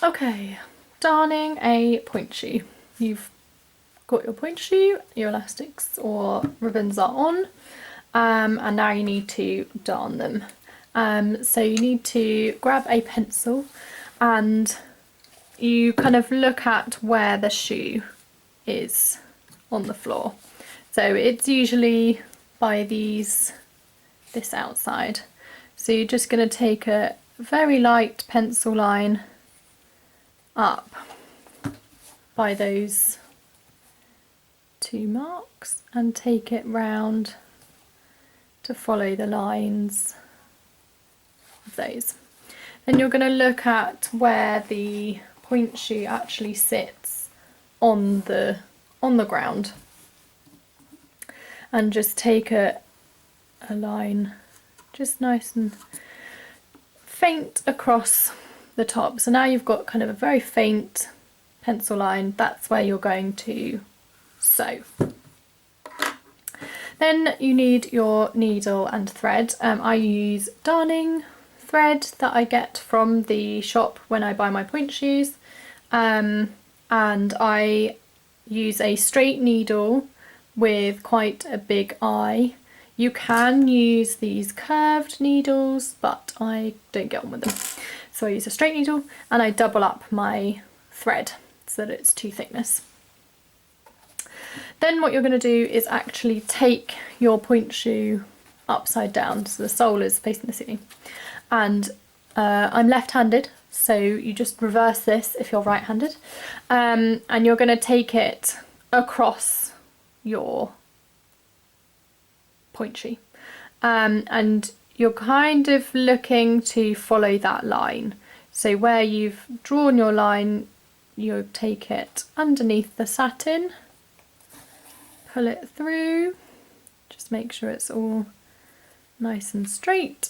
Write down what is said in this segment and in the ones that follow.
Okay, darning a point shoe. You've got your point shoe, your elastics or ribbons are on, and now you need to darn them. So you need to grab a pencil and you kind of look at where the shoe is on the floor. So it's usually by this outside. So you're just going to take a very light pencil line up by those two marks and take it round to follow the lines of those. Then you're going to look at where the point shoe actually sits on the ground and just take a line just nice and faint across the top. So now you've got kind of a very faint pencil line. That's where you're going to sew. Then you need your needle and thread. I use darning thread that I get from the shop when I buy my point shoes, and I use a straight needle with quite a big eye. You can use these curved needles, but I don't get on with them. So I use a straight needle and I double up my thread so that it's 2 thickness. Then what you're going to do is actually take your point shoe upside down, so the sole is facing the ceiling. And I'm left-handed, so you just reverse this if you're right-handed. And you're going to take it across your point shoe. And you're kind of looking to follow that line. So where you've drawn your line, you take it underneath the satin, pull it through, just make sure it's all nice and straight,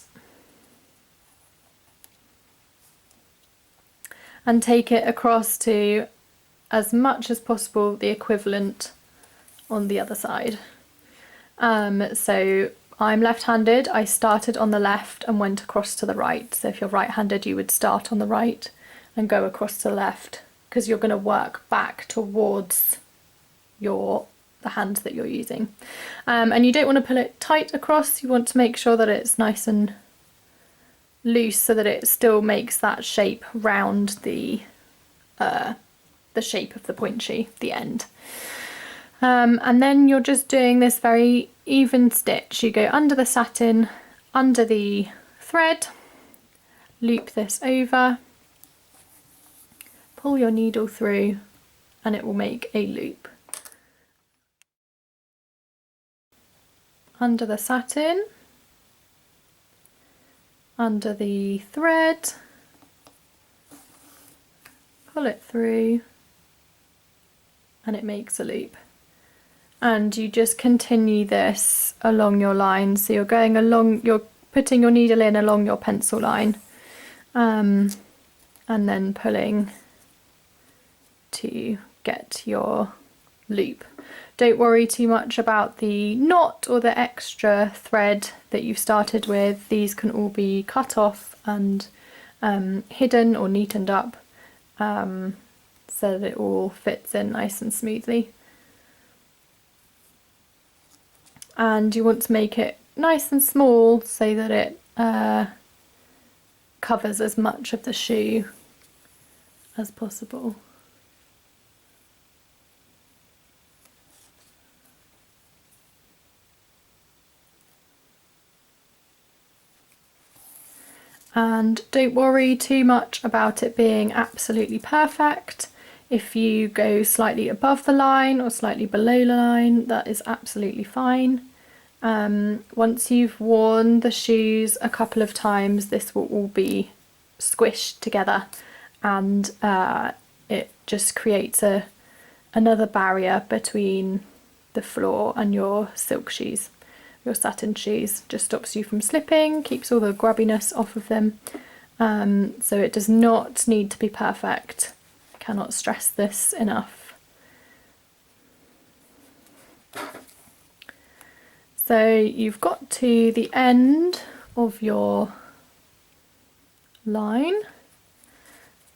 and take it across to as much as possible the equivalent on the other side. So I'm left-handed, I started on the left and went across to the right. So if you're right-handed, you would start on the right and go across to the left, because you're going to work back towards the hand that you're using. And you don't want to pull it tight across, you want to make sure that it's nice and loose so that it still makes that shape round the shape of the point shoe, the end. And then you're just doing this very even stitch. You go under the satin, under the thread, loop this over, pull your needle through, and it will make a loop. Under the satin, under the thread, pull it through, and it makes a loop. And you just continue this along your line. So you're going along, you're putting your needle in along your pencil line, and then pulling to get your loop. Don't worry too much about the knot or the extra thread that you've started with. These can all be cut off and hidden or neatened up, so that it all fits in nice and smoothly. And you want to make it nice and small so that it covers as much of the shoe as possible. And don't worry too much about it being absolutely perfect. If you go slightly above the line or slightly below the line, that is absolutely fine. Once you've worn the shoes a couple of times, this will all be squished together, and it just creates another barrier between the floor and your silk shoes. Your satin shoes just stops you from slipping, keeps all the grubbiness off of them. So it does not need to be perfect. Cannot stress this enough. So you've got to the end of your line,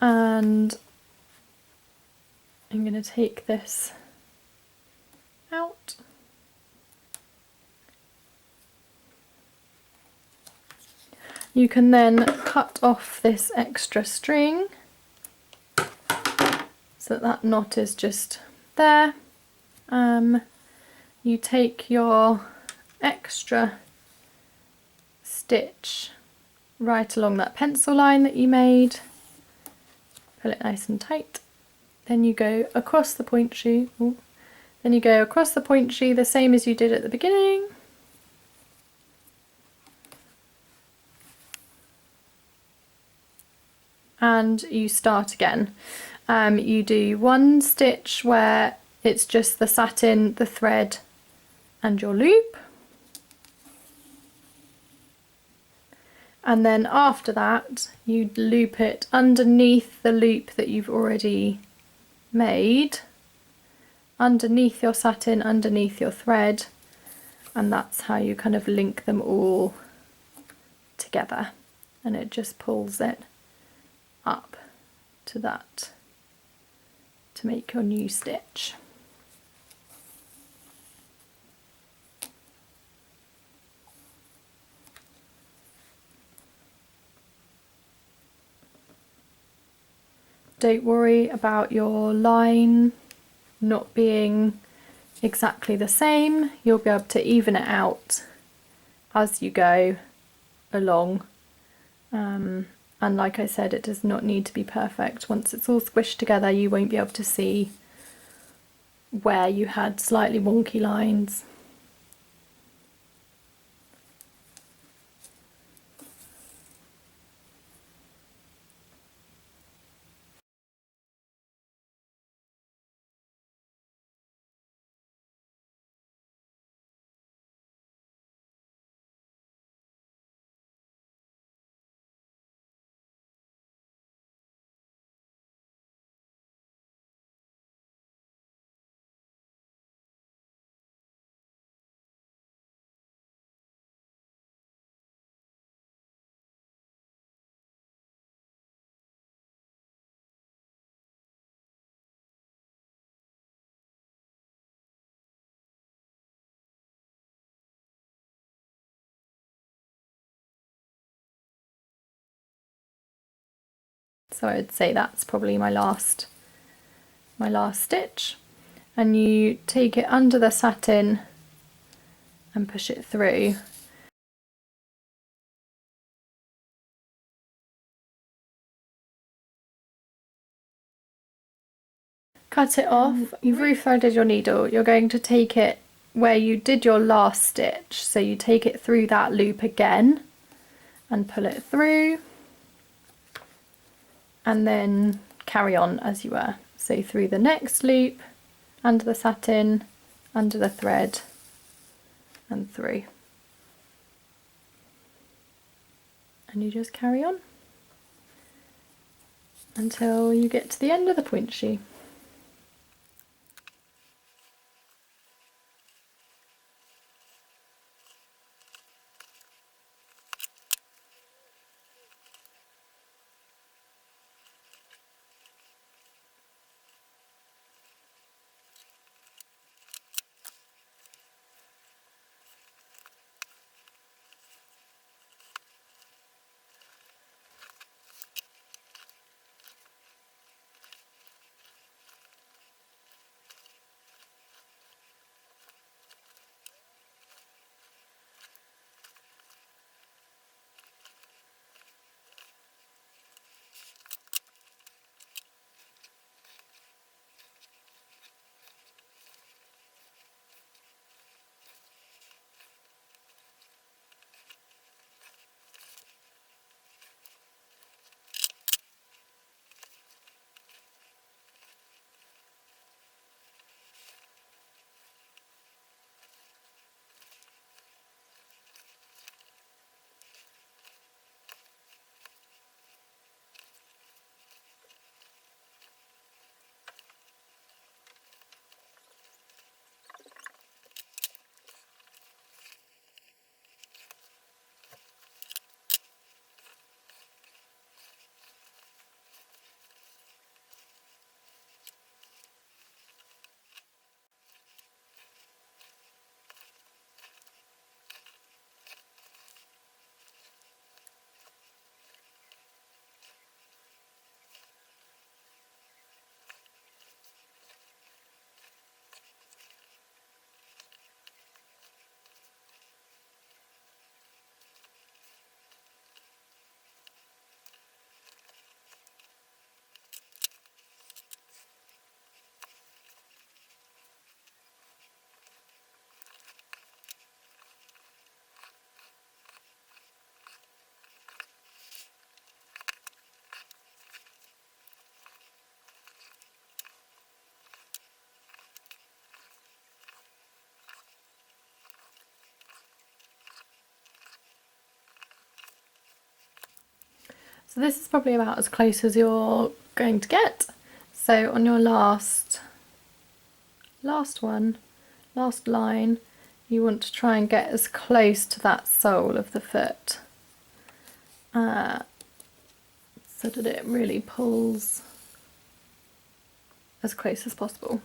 and I'm going to take this out. You can then cut off this extra string so that knot is just there. You take your extra stitch right along that pencil line that you made, pull it nice and tight, then you go across the point shoe, then you go across the point shoe the same as you did at the beginning, and you start again. You do one stitch where it's just the satin, the thread and your loop, and then after that you loop it underneath the loop that you've already made, underneath your satin, underneath your thread, and that's how you kind of link them all together, and it just pulls it up to that to make your new stitch. Don't worry about your line not being exactly the same, you'll be able to even it out as you go along. And like I said, it does not need to be perfect. Once it's all squished together, you won't be able to see where you had slightly wonky lines. So I'd say that's probably my last stitch, and you take it under the satin and push it through. Cut it off, you've re-threaded your needle, you're going to take it where you did your last stitch, so you take it through that loop again and pull it through, and then carry on as you were. So through the next loop, under the satin, under the thread and through. And you just carry on until you get to the end of the point shoe. So this is probably about as close as you're going to get. So on your last line, you want to try and get as close to that sole of the foot so that it really pulls as close as possible.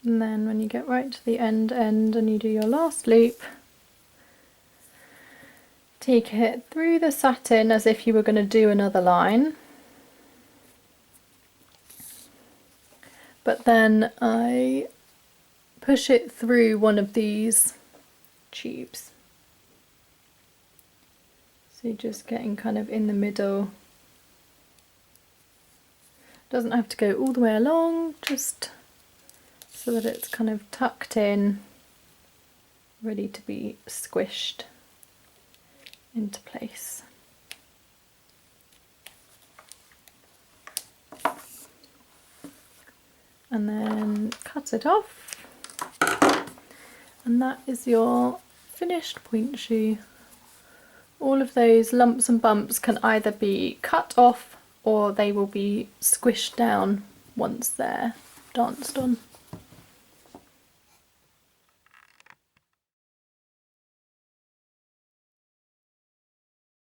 And then when you get right to the end and you do your last loop, take it through the satin as if you were going to do another line. But then I push it through one of these tubes. So you're just getting kind of in the middle. Doesn't have to go all the way along, just so that it's kind of tucked in, ready to be squished into place. And then cut it off, and that is your finished point shoe. All of those lumps and bumps can either be cut off or they will be squished down once they're danced on.